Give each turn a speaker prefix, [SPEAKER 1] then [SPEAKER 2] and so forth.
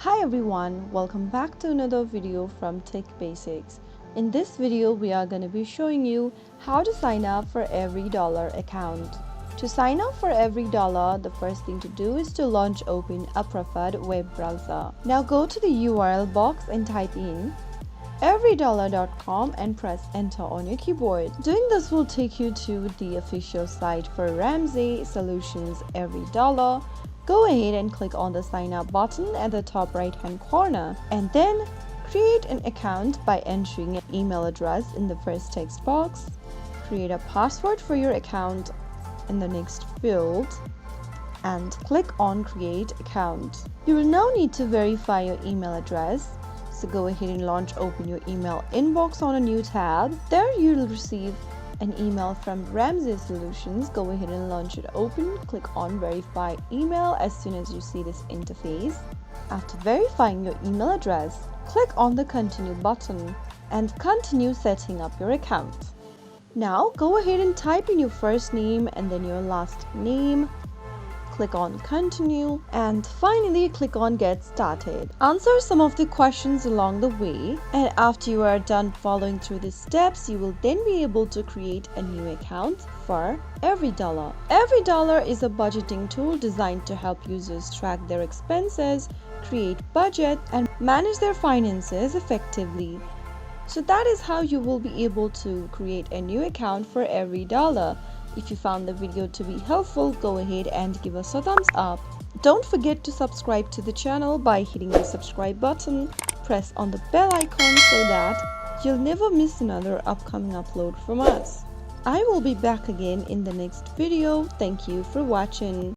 [SPEAKER 1] Hi everyone, welcome back to another video from Tech Basics. In this video, we are going to be showing you how to sign up for EveryDollar account. To sign up for EveryDollar, the first thing to do is to open a preferred web browser. Now go to the URL box and type in everydollar.com and press enter on your keyboard. Doing this will take you to the official site for Ramsey Solutions EveryDollar. Go ahead and click on the sign up button at the top right hand corner and then create an account by entering an email address in the first text box. Create a password for your account in the next field and click on create account. You will now need to verify your email address. So go ahead and open your email inbox on a new tab. There you will receive an email from Ramsey Solutions. Go ahead and launch it open. Click on verify email as soon as you see this interface. After verifying your email address, click on the continue button and continue setting up your account. Now go ahead and type in your first name and then your last name. Click on continue and finally click on get started. Answer some of the questions along the way, and after you are done following through the steps, you will then be able to create a new account for EveryDollar. EveryDollar is a budgeting tool designed to help users track their expenses, create budget, and manage their finances effectively. So that is how you will be able to create a new account for EveryDollar. If you found the video to be helpful, go ahead and give us a thumbs up. Don't forget to subscribe to the channel by hitting the subscribe button. Press on the bell icon so that you'll never miss another upcoming upload from us. I will be back again in the next video. Thank you for watching.